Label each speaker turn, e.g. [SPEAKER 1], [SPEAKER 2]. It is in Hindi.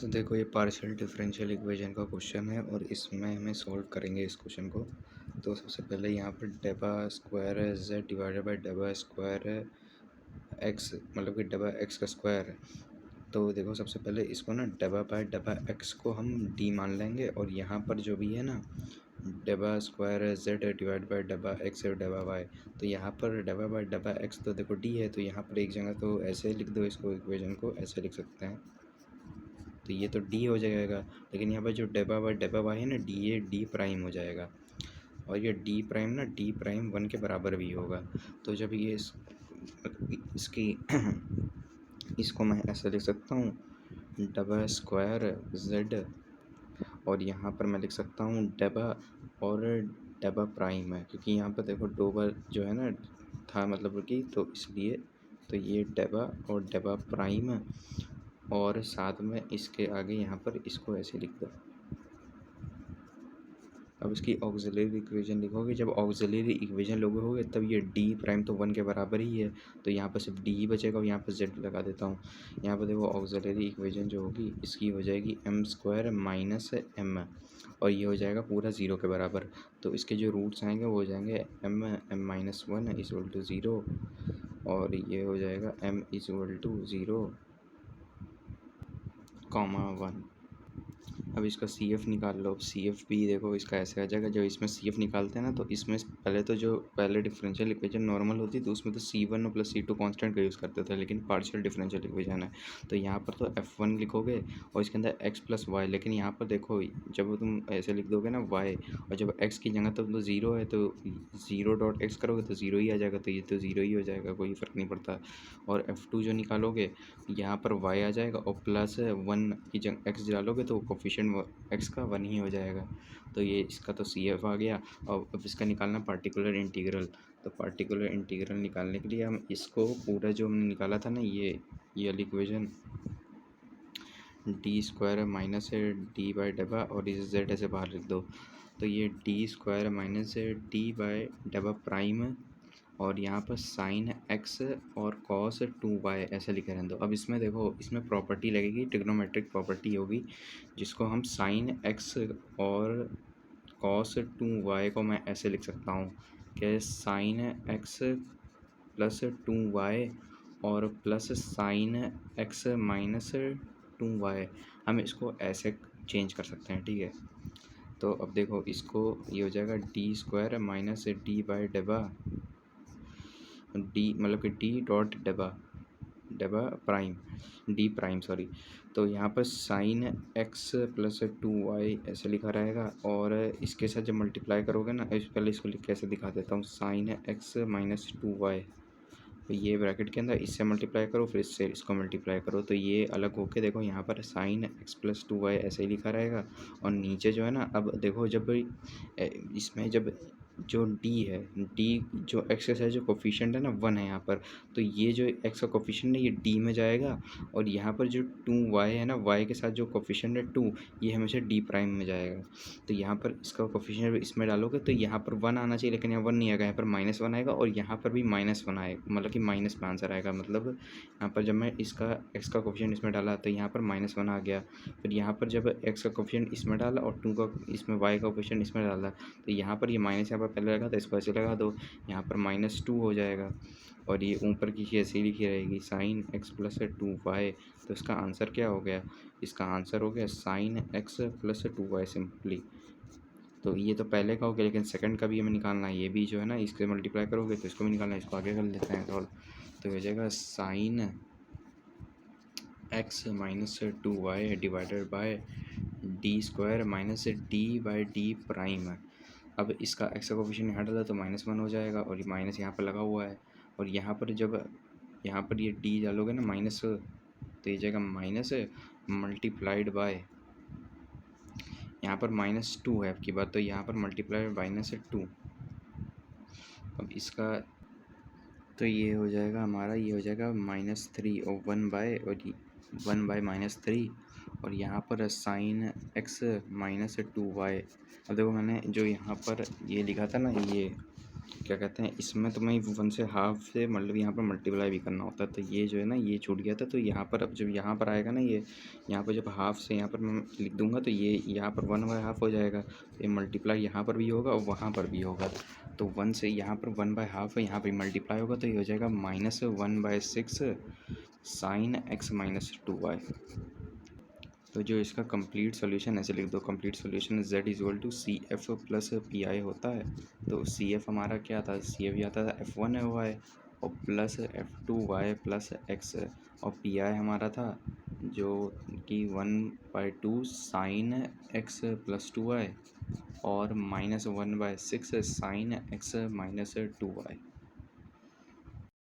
[SPEAKER 1] तो देखो ये पार्शियल डिफरेंशियल इक्वेशन का क्वेश्चन है और इसमें हमें सॉल्व करेंगे इस क्वेश्चन को। तो सबसे पहले यहाँ पर डेबा स्क्वायर है z डिवाइडेड बाई डेबा स्क्वायर है x, मतलब कि डेबा x का स्क्वायर है। तो देखो सबसे पहले इसको ना डेबा बाय डेबा x को हम d मान लेंगे और यहाँ पर जो भी है ना डेबा स्क्वायर है z डिवाइड बाई डेबा x है डेबा y, तो यहाँ पर डेबा बाय डेबा x तो देखो d है, तो यहाँ पर एक जगह तो ऐसे लिख दो, इसको इक्वेशन को ऐसे लिख सकते हैं, तो ये तो डी हो जाएगा। लेकिन यहाँ पर जो डेबा बाय डेबा वाई है ना डी, ये डी प्राइम हो जाएगा और ये डी प्राइम ना डी प्राइम 1 के बराबर भी होगा। तो जब ये इसकी इसको मैं ऐसे लिख सकता हूँ डेबा स्क्वायर जेड और यहाँ पर मैं लिख सकता हूँ डेबा और डेबा प्राइम है, क्योंकि यहाँ पर देखो दो बार जो है ना था मतलब कि, तो इसलिए तो ये डेबा और डेबा प्राइम है और साथ में इसके आगे यहाँ पर इसको ऐसे लिख दो। अब इसकी ऑक्सिलरी इक्वेशन लिखोगे, जब ऑक्सिलरी इक्वेशन लोगे तब ये डी प्राइम तो 1 के बराबर ही है, तो यहाँ पर सिर्फ डी ही बचेगा और यहाँ पर जेड लगा देता हूँ। यहाँ पर देखो ऑक्सिलरी इक्वेशन जो होगी इसकी हो जाएगी एम स्क्वायर माइनस एम और ये हो जाएगा पूरा 0 के बराबर। तो इसके जो रूट्स आएंगे वो हो जाएंगे m minus 1 is equal to 0 और ये हो जाएगा एम इज इक्वल टू 0, 1। अब इसका सी एफ निकाल लो। अब सी एफ भी देखो इसका ऐसे आ जाएगा, जब इसमें सी एफ निकालते हैं ना तो इसमें पहले तो जो पहले डिफरेंशियल इक्वेशन नॉर्मल होती तो उसमें तो C1 और प्लस C2 कांस्टेंट का यूज़ करते थे, लेकिन पार्शियल डिफरेंशियल इक्वेशन है तो यहाँ पर तो F1 लिखोगे और इसके अंदर x प्लस वाई, लेकिन यहाँ पर देखो जब तुम ऐसे लिख दोगे ना y और जब x की जगह तो 0 है तो 0.x करोगे तो 0 ही आ जाएगा, तो ये तो 0 ही हो जाएगा, कोई फ़र्क नहीं पड़ता। और F2 जो निकालोगे यहाँ पर y आ जाएगा और प्लस 1 की जगह x डालोगे तो कोफिशिएंट x का 1 ही हो जाएगा। तो ये इसका तो सी एफ आ गया। और अब इसका निकालना पार्टिकुलर इंटीग्रल, तो पार्टिकुलर इंटीग्रल निकालने के लिए हम इसको पूरा जो हमने निकाला था ना ये वाली equation D square minus D by डेबा और इस जेड ऐसे बाहर लिख दो, तो ये D square minus D by डेबा प्राइम और यहाँ पर साइन एक्स और कॉस 2y ऐसे लिखे रहने दो। अब इसमें देखो इसमें प्रॉपर्टी लगेगी, ट्रिग्नोमेट्रिक प्रॉपर्टी होगी जिसको हम साइन एक्स और कॉस 2y को मैं ऐसे लिख सकता हूँ कि साइन एक्स प्लस 2y और plus sine x minus 2y, हम इसको ऐसे चेंज कर सकते हैं, ठीक है। तो अब देखो इसको ये हो जाएगा D square minus D by डेबा डी, मतलब कि डी डॉट डेबा डेबा प्राइम डी प्राइम सॉरी, तो यहाँ पर साइन एक्स प्लस 2y ऐसे लिखा रहेगा और इसके साथ जब मल्टीप्लाई करोगे ना, पहले इसको लिख के ऐसे दिखा देता हूँ साइन एक्स माइनस 2y, तो ये ब्रैकेट के अंदर इससे मल्टीप्लाई करो फिर इससे इसको मल्टीप्लाई करो, तो ये अलग होके देखो यहाँ पर साइन एक्स प्लस 2y ऐसे ही लिखा रहेगा। और नीचे जो है ना, अब देखो जब इसमें जब जो d है, d जो x के साथ जो कोफिशिएंट है ना 1 है यहाँ पर, तो ये जो x का कोफिशिएंट है ये d में जाएगा और यहाँ पर जो 2y है ना, y के साथ जो कोफिशिएंट है 2, ये हमेशा d प्राइम में जाएगा। तो यहाँ पर इसका कोफिशिएंट इसमें डालोगे तो यहाँ पर 1 आना चाहिए, लेकिन यहाँ 1 नहीं आएगा, यहाँ पर -1 आएगा और यहाँ पर भी -1 आएगा, मतलब कि माइनस में आंसर आएगा। मतलब यहाँ पर जब मैं इसका x का कोफिशिएंट इसमें डाला तो यहाँ पर -1 आ गया, फिर यहाँ पर जब x का कोफिशिएंट इसमें डाला और 2 का इसमें y का कोफिशिएंट इसमें डाला तो यहाँ पर ये माइनस यहाँ पर पहले लगा तो इसको ऐसे लगा दो, यहाँ पर -2 हो जाएगा और ये ऊपर की ऐसे लिखी रहेगी साइन एक्स प्लस 2y। तो इसका आंसर क्या हो गया? इसका आंसर हो गया sine x plus 2y simply. तो ये तो पहले का हो गया, लेकिन सेकंड का भी हमें निकालना है, ये भी जो है ना इसके मल्टीप्लाई करोगे तो इसको भी निकालना है, इसको आगे कर लेते हैं सॉल्व। तो हो जाएगा sine x minus 2y divided by D square minus D by D prime. अब इसका एक्स का कोफिशिएंट यहाँ डाला तो -1 हो जाएगा और ये माइनस यहाँ पर लगा हुआ है और यहाँ पर जब यहाँ पर ये डी डालोगे ना माइनस, तो ये जाएगा माइनस मल्टीप्लाइड बाय, यहाँ पर -2 है आपकी बात, तो यहाँ पर मल्टीप्लाई -2। अब इसका तो ये हो जाएगा हमारा, ये हो जाएगा -3 और 1 बाय -3 और यहाँ पर साइन एक्स माइनस 2y। अब देखो मैंने जो यहाँ पर ये लिखा था ना, ये क्या कहते हैं, इसमें तुम्हें 1 से हाफ से मतलब यहाँ पर मल्टीप्लाई भी करना होता है। तो ये जो है ना, ये छूट गया था। तो यहाँ पर अब जब यहाँ पर आएगा ना, ये यहाँ पर जब हाफ से यहाँ पर मैं लिख दूंगा तो ये यहाँ पर 1/2 हो जाएगा। तो ये मल्टीप्लाई यहाँ पर भी होगा और वहाँ पर भी होगा। तो 1 से यहाँ पर 1/2 है, यहाँ पर मल्टीप्लाई होगा तो ये हो जाएगा -1/6 साइन x - 2y। तो जो इसका कंप्लीट सॉल्यूशन ऐसे लिख दो, complete solution z = CF + PI होता है। तो CF हमारा क्या था, CF आता था F1y और प्लस F2y + x, और PI हमारा था जो कि 1/2 साइन x + 2y और -1/6 साइन x - 2y।